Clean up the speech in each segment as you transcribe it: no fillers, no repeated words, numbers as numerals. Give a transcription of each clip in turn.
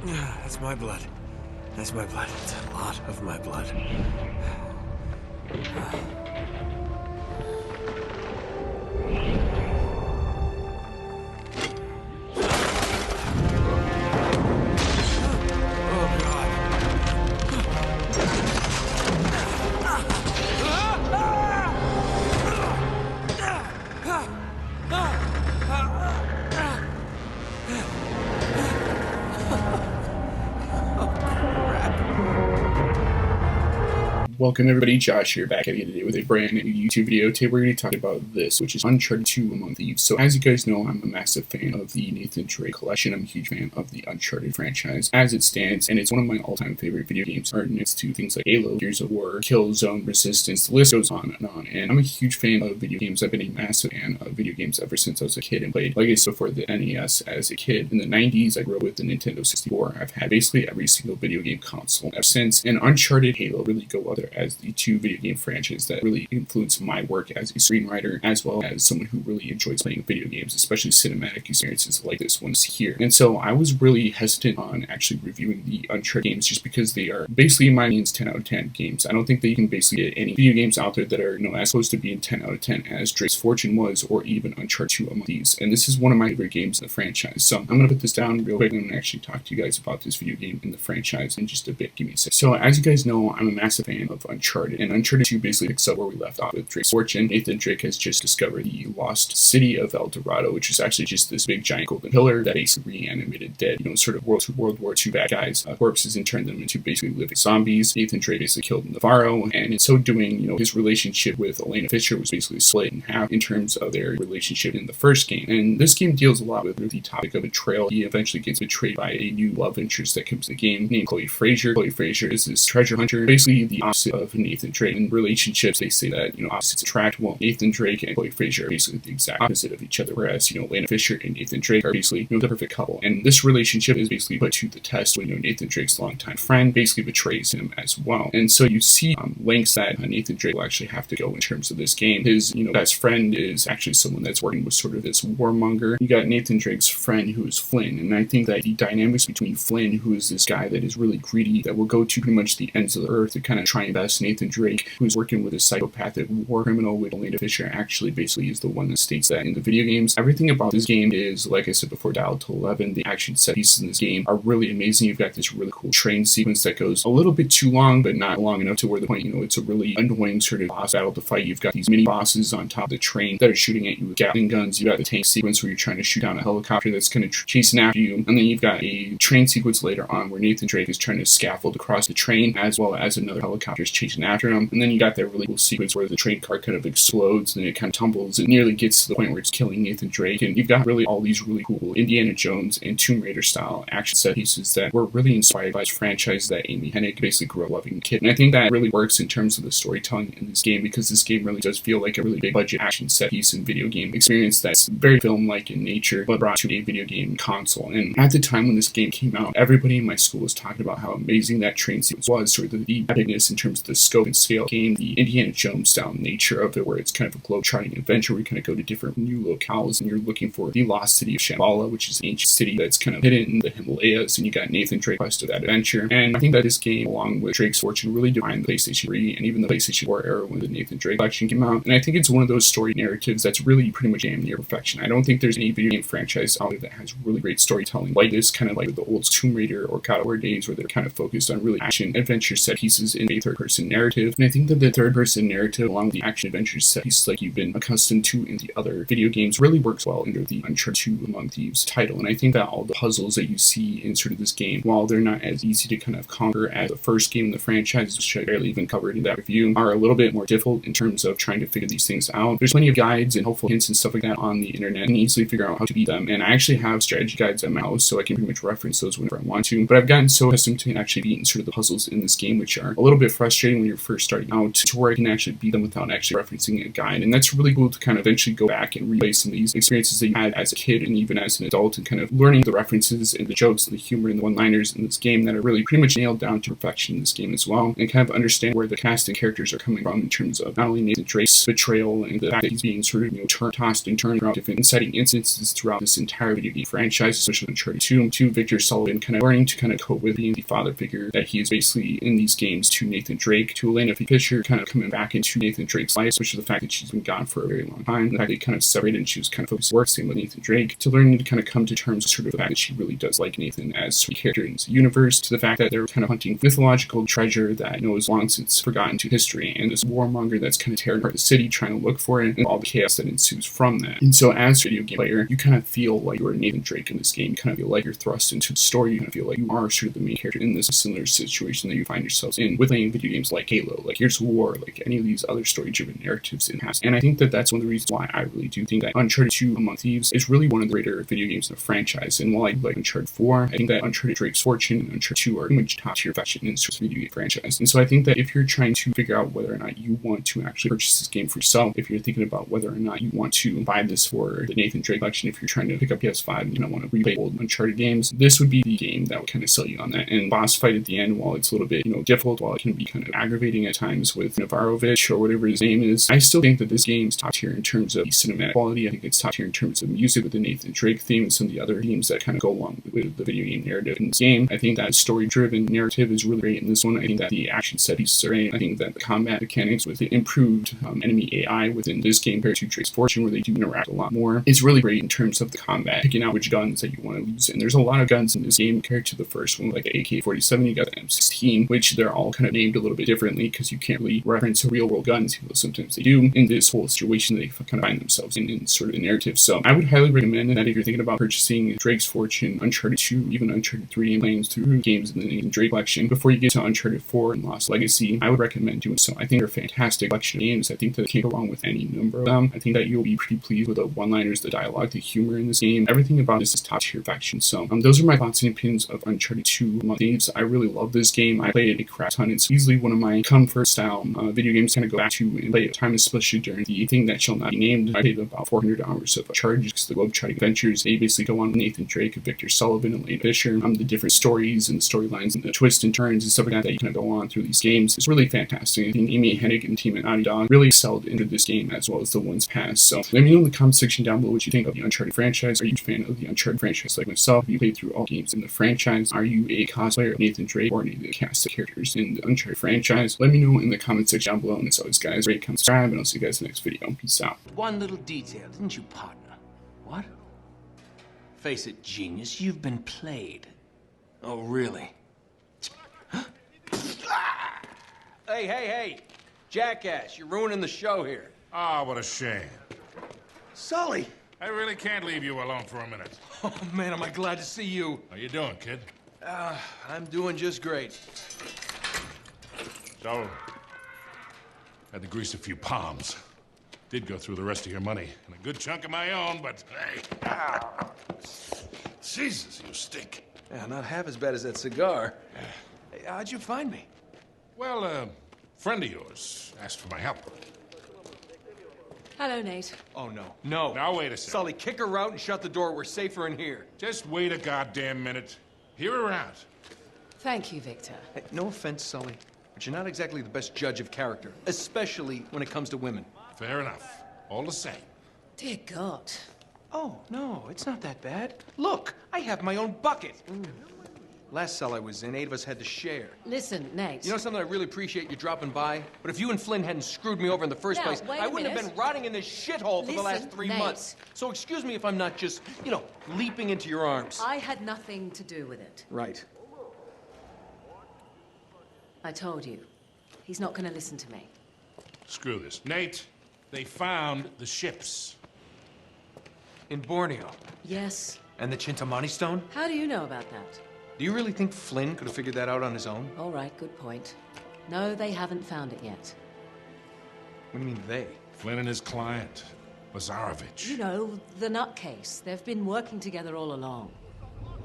That's my blood. That's my blood. It's a lot of my blood. Oh, Welcome everybody, Josh here back at you today with a brand new YouTube video. Today we're going to talk about this, which is Uncharted 2 Among Thieves. So as you guys know, I'm a massive fan of the Nathan Drake collection. I'm a huge fan of the Uncharted franchise as it stands, and it's one of my all-time favorite video games, right next to things like Halo, Gears of War, Killzone, Resistance, the list goes on and on. And I'm a huge fan of video games. I've been a massive fan of video games ever since I was a kid and played, like I said before, the NES as a kid. In the 90s, I grew up with the Nintendo 64. I've had basically every single video game console ever since, and Uncharted, Halo really go up there as the two video game franchises that really influenced my work as a screenwriter, as well as someone who really enjoys playing video games, especially cinematic experiences like this one's here. And so I was really hesitant on actually reviewing the Uncharted games just because they are basically, in my opinion, 10 out of 10 games. I don't think that you can basically get any video games out there that are as close to being 10 out of 10 as Drake's Fortune was, or even Uncharted 2 Among Thieves. And this is one of my favorite games in the franchise. So I'm going to put this down real quick and actually talk to you guys about this video game in the franchise in just a bit. Give me a sec. So as you guys know, I'm a massive fan of Uncharted, and Uncharted 2 basically picks up where we left off with Drake's Fortune. Nathan Drake has just discovered the lost city of El Dorado, which is actually just this big giant golden pillar that basically reanimated dead, sort of World War II bad guys, corpses, and turned them into basically living zombies. Nathan Drake basically killed Navarro, and in so doing, his relationship with Elena Fisher was basically split in half in terms of their relationship in the first game. And this game deals a lot with the topic of betrayal. He eventually gets betrayed by a new love interest that comes to the game named Chloe Fraser. Chloe Fraser is this treasure hunter, basically the opposite of Nathan Drake. In relationships, they say that, opposites attract. Well, Nathan Drake and Chloe Fraser are basically the exact opposite of each other, whereas, Elena Fisher and Nathan Drake are basically, the perfect couple. And this relationship is basically put to the test when, Nathan Drake's longtime friend basically betrays him as well. And so you see lengths that Nathan Drake will actually have to go in terms of this game. His, best friend is actually someone that's working with sort of this warmonger. You got Nathan Drake's friend, who is Flynn, and I think that the dynamics between Flynn, who is this guy that is really greedy, that will go to pretty much the ends of the earth to kind of try and best Nathan Drake, who's working with a psychopathic war criminal with Elena Fisher, actually basically is the one that states that in the video games. Everything about this game is, like I said before, dialed to 11. The action set pieces in this game are really amazing. You've got this really cool train sequence that goes a little bit too long, but not long enough to where the point, it's a really annoying sort of boss battle to fight. You've got these mini bosses on top of the train that are shooting at you with Gatling guns. You've got the tank sequence where you're trying to shoot down a helicopter that's kind of chasing after you. And then you've got a train sequence later on where Nathan Drake is trying to scaffold across the train, as well as another helicopter is chasing after him. And then you got that really cool sequence where the train car kind of explodes and it kind of tumbles and nearly gets to the point where it's killing Nathan Drake. And you've got really all these really cool Indiana Jones and Tomb Raider style action set pieces that were really inspired by this franchise that Amy Hennig basically grew up loving kid. And I think that really works in terms of the storytelling in this game, because this game really does feel like a really big budget action set piece and video game experience that's very film-like in nature, but brought to a video game console. And at the time when this game came out, everybody in my school was talking about how amazing that train sequence was, sort of the epicness in terms of the scope and scale of the game, the Indiana Jones style nature of it, where it's kind of a globe-trotting adventure where you kind of go to different new locales and you're looking for the lost city of Shambhala, which is an ancient city that's kind of hidden in the Himalayas, and you got Nathan Drake quest of that adventure. And I think that this game, along with Drake's Fortune, really defined the PlayStation 3 and even the PlayStation 4 era when the Nathan Drake collection came out. And I think it's one of those story narratives that's really pretty much damn near perfection. I don't think there's any video game franchise out there that has really great storytelling like this, kind of like the old Tomb Raider or God of War days, where they're kind of focused on really action adventure set pieces in a third-person narrative. And I think that the third-person narrative, along with the action adventure set pieces like you've been accustomed to in the other video games, really works well under the Uncharted 2 Among Thieves title. And I think that all the puzzles that you see in sort of this game, while they're not as easy to kind of conquer as the first game in the franchise, which I barely even covered in that review, are a little bit more difficult in terms of trying to figure these things out. There's plenty of guides and helpful hints and stuff like that on the internet, and easily figure out how to beat them. And I actually have strategy guides at my house, so I can pretty much reference those whenever I want to. But I've gotten so accustomed to actually beating sort of the puzzles in this game, which are a little bit frustrating frustrating when you're first starting out to where I can actually beat them without actually referencing a guide. And that's really cool to kind of eventually go back and replay some of these experiences that you had as a kid and even as an adult, and kind of learning the references and the jokes and the humor and the one-liners in this game that are really pretty much nailed down to perfection in this game as well, and kind of understand where the cast and characters are coming from in terms of not only Nathan Drake's betrayal and the fact that he's being sort of, tossed and turned throughout different inciting instances throughout this entire video game franchise, especially Uncharted 2, to Victor Sullivan kind of learning to kind of cope with being the father figure that he is basically in these games to Nathan Drake, to Elena Fisher kind of coming back into Nathan Drake's life, especially the fact that she's been gone for a very long time, the fact that they kind of separated and she was kind of focused on work, same with Nathan Drake, to learning to kind of come to terms with sort of the fact that she really does like Nathan as a character in this universe, to the fact that they're kind of hunting mythological treasure that is long since forgotten to history, and this warmonger that's kind of tearing apart the city trying to look for it, and all the chaos that ensues from that. And so as a video game player, you kind of feel like you're Nathan Drake in this game. You kind of feel like you're thrust into the story. You kind of feel like you are sort of the main character in this similar situation that you find yourselves in with playing video games like Halo, like Gears of War, like any of these other story-driven narratives in the past. And I think that that's one of the reasons why I really do think that Uncharted 2 Among Thieves is really one of the greater video games in the franchise. And while I like Uncharted 4, I think that Uncharted Drake's Fortune and Uncharted 2 are pretty much top-tier fashion in this video game franchise. And so I think that if you're trying to figure out whether or not you want to actually purchase this game for yourself, if you're thinking about whether or not you want to buy this for the Nathan Drake collection, if you're trying to pick up PS5 and you don't want to replay old Uncharted games, this would be the game that would kind of sell you on that. And boss fight at the end, while it's a little bit, difficult, while it can be kind of aggravating at times with Navarrovich or whatever his name is, I still think that this game is top tier in terms of the cinematic quality. I think it's top tier in terms of music with the Nathan Drake theme and some of the other themes that kind of go along with the video game narrative in this game. I think that story-driven narrative is really great in this one. I think that the action set pieces are great. I think that the combat mechanics with the improved enemy AI within this game compared to Drake's Fortune, where they do interact a lot more, is really great in terms of the combat, picking out which guns that you want to use. And there's a lot of guns in this game compared to the first one, like the AK-47, you got the M16, which they're all kind of named a little bit differently because you can't really reference real-world guns, even though sometimes they do, in this whole situation they kind of find themselves in sort of the narrative. So I would highly recommend that if you're thinking about purchasing Drake's Fortune, Uncharted 2, even Uncharted 3, and playing through games in the Nathan Drake collection before you get to Uncharted 4 and Lost Legacy, I would recommend doing so. I think they're a fantastic collection of games. I think that it can't go wrong with any number of them. I think that you'll be pretty pleased with the one-liners, the dialogue, the humor in this game. Everything about this is top-tier perfection. So those are my thoughts and opinions of Uncharted 2 Among Thieves. I really love this game. I played it a crap ton. It's easily one of my comfort-style video games to kind of go back to and play at time, especially during the thing that shall not be named. I played about 400 hours of charges because the globetrotting adventures, they basically go on with Nathan Drake, Victor Sullivan, and Elena Fisher. The different stories and the storylines and the twists and turns and stuff like that you kind of go on through these games. It's really fantastic. I think Amy Hennig and the team at Naughty Dog really excelled into this game as well as the ones past. So let me know in the comment section down below what you think of the Uncharted franchise. Are you a fan of the Uncharted franchise like myself? Have you played through all games in the franchise? Are you a cosplayer of Nathan Drake or any of the cast of characters in the Uncharted franchise? Let me know in the comment section down below. And as always, guys, rate, comment, subscribe, and I'll see you guys in the next video. Peace out. One little detail, didn't you, partner? What? Face it, genius, you've been played. Oh, really? Hey! Jackass, you're ruining the show here. Ah, what a shame. Sully! I really can't leave you alone for a minute. Oh, man, am I glad to see you. How you doing, kid? I'm doing just great. So, had to grease a few palms. Did go through the rest of your money and a good chunk of my own, but hey. Jesus, you stink. Yeah, not half as bad as that cigar. Hey, how'd you find me? Well, a friend of yours asked for my help. Hello, Nate. Oh, no. Now, wait a second. Sully, kick her out and shut the door. We're safer in here. Just wait a goddamn minute. Hear her out. Thank you, Victor. Hey, no offense, Sully, but you're not exactly the best judge of character, especially when it comes to women. Fair enough. All the same. Dear God. Oh, no, it's not that bad. Look, I have my own bucket. Last cell I was in, 8 of us had to share. Listen, Nate. You know something? I really appreciate you dropping by, but if you and Flynn hadn't screwed me over in the first place, wait a I wouldn't have minute. been rotting in this shithole for the last Listen, 3 Nate. months. So excuse me if I'm not just, leaping into your arms. I had nothing to do with it. Right. I told you. He's not going to listen to me. Screw this. Nate, they found the ships. In Borneo. Yes. And the Chintamani stone? How do you know about that? Do you really think Flynn could have figured that out on his own? All right, good point. No, they haven't found it yet. What do you mean, they? Flynn and his client, Lazarovich. You know, the nutcase. They've been working together all along. All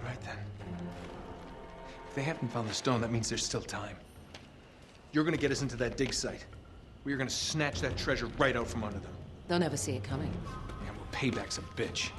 right, then. they haven't found the stone, that means there's still time. You're gonna get us into that dig site. We are gonna snatch that treasure right out from under them. They'll never see it coming. Yeah, well, payback's a bitch.